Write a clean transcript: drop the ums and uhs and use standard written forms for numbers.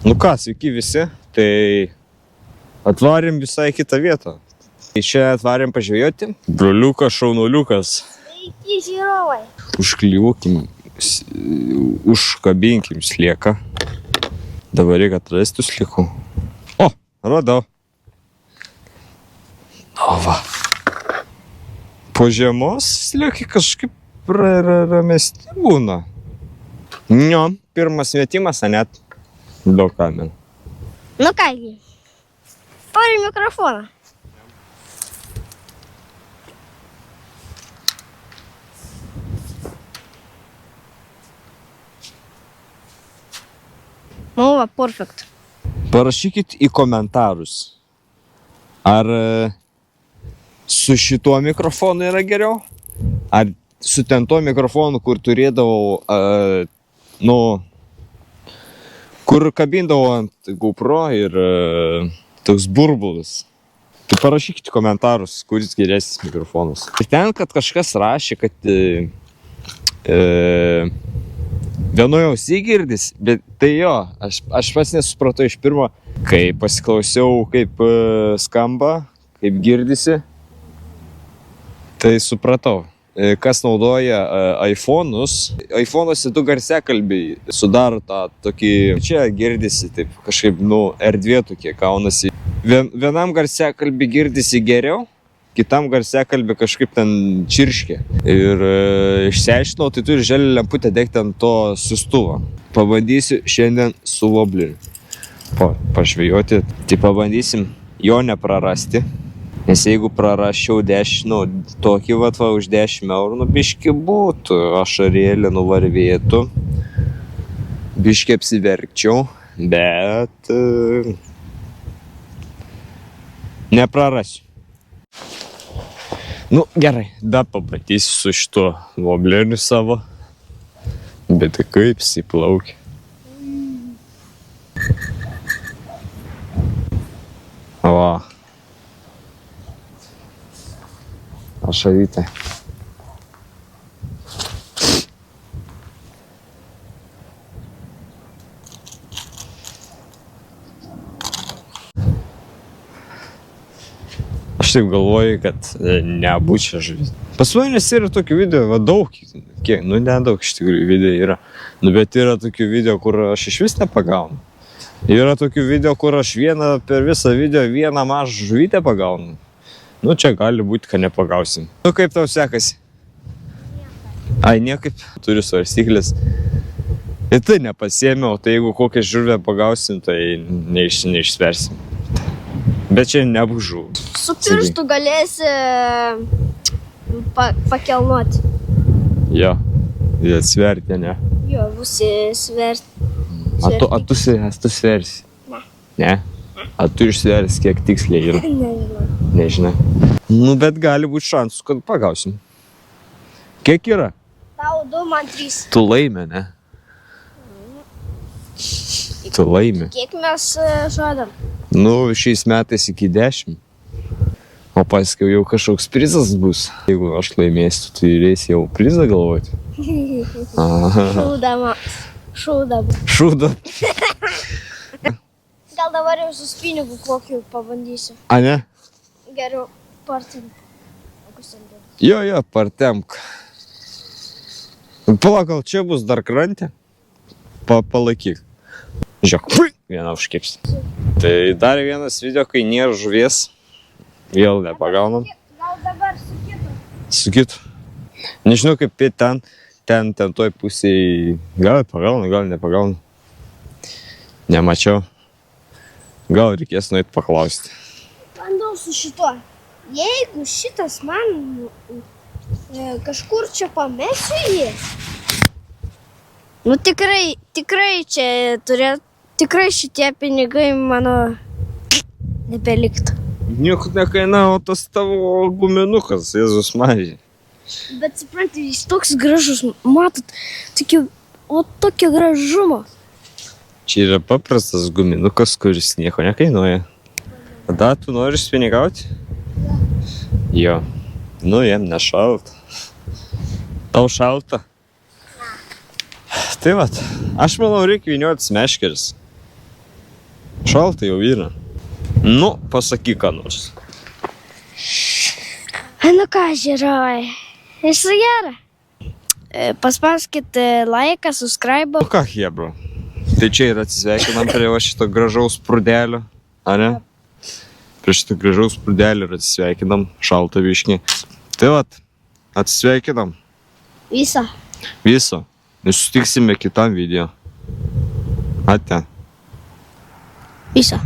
Nu ką, sveiki visi, tai atvarėm visai kitą vietą. Tai čia atvarėm pažvejoti. Broliukas, šaunuliukas. Sveiki, žiūrovai. Užklijuokim, užkabinkim slieką. Dabar reikia atrasti sliekų. O, radau. O va. Po žiemos sliekai kažkaip ramesni būna. Jo, pirmas metimas, net daug kamen. Nu kągi, turi mikrofoną. Nu va, perfect. Parašykit į komentarus, ar su šituo mikrofonu yra geriau, ar su ten tuo mikrofonu, kur turėdavau, kur kabindavau ant GoPro ir toks burbulas. Tai parašykit į komentarus, kuris geresnis mikrofonas. Ir ten, kad kažkas rašė, kad vienoje ausy girdis, bet tai jo, aš pats nesupratau iš pirmo, kai pasiklausiau, kaip skamba, kaip girdisi, tai supratau. Kas naudoja iPhone'us, iPhone'uose du garsiakalbiai sudaro tą tokį, čia girdisi taip kažkaip, erdvė tokie kaunasi. Vienam garsiakalbį girdisi geriau, kitam garsiakalbį kažkaip ten čirškė. Ir išsiaiškinau, tai turi žalią lemputę degti ant to siųstuvo. Pabandysiu šiandien su vobleriu pažvejoti. Tai pabandysim jo neprarasti. Nes jeigu prarasčiau 10, tokį va už 10 eurų, biški būtų, ašarėlė nuvarvėtų, biški apsiverkčiau, bet neprarasiu. Gerai, dar pabandysiu su šituo vobleriu savo, bet kaip jisai plaukia. Va. Ašarytė. Aš taip galvoju, kad nebūčia žuvis. Pas manęs yra tokių video, daug, kiek, nedaug iš tikrųjų video yra. Bet yra tokių video, kur aš iš vis nepagaunu. Yra tokių video, kur aš per visą video vieną mažą žuvytę pagaunu. Čia gali būti, kad nepagausim. Kaip tau sekasi? Ai, niekaip. Turiu svarstyklės. Ir tai nepasiėmiau, tai jeigu kokią žuvę pagausim, tai neišsversim. Bet čia nebus žuvų. Su pirštu galėsi pakelnuoti. Jo, atsverti, ne? Jo, būsi sverti. A tu sversi? Ne. Ne? A tu išsversi, kiek tiksliai yra? Nežinau. Nežinai. Bet gali būti šansų, kad pagausim. Kiek yra? Tau 2, man 3. Tu laimi, ne? Tu laimi. Kiek mes žadam? Šiais metais iki 10. O paskiau jau kažkoks prizas bus. Jeigu aš laimėsiu, tu turėsi jau prizą galvoti. Šūda. Gal dabar jau su spinigu kokiu pabandysiu. A, ne? Geriau partemk. Jo, partemk. Pala, gal čia bus dar krantė? Palaikyk. Žiūrėk, vieną užkipsi. Tai dar vienas video, kai nėra žuvies. Vėl nepagaunam. Gal dabar su kitu? Su kitu. Nežinau, kaip ten toj pusėje. Gal pagaunu, gal nepagaunu. Nemačiau. Gal reikės nueit paklausti. Bandau su šituo. Jeigu šitas man kažkur čia pamesiu jį. Tikrai čia tikrai šitie pinigai mano nebeliktų. Nieko nekainavo tas tavo guminukas, Jėzus Marija. Bet suprantate, jis toks gražus, matot, tokio gražumo. Čia yra paprastas guminukas, kuris nieko nekainuoja. Tada tu nori spinigauti? Jo. Jam nešalta. Tau šalta? Tai vat, aš manau, reikia vyniuotis meškeris. Šalta jau yra. Nu, pasakyk ką nors. Nu ką, žiūrovai, viso gero. Paspauskit laiką, subscribe. Nu ką, hebra. Tai čia ir atsisveikinam prie va šito gražaus prūdelio, ar ne? Prie šito gražaus prūdelio ir atsisveikinam, šalta viškį. Tai vat, atsisveikinam. Viso. Viso. Ir susitiksime kitam video. Ate. Viso.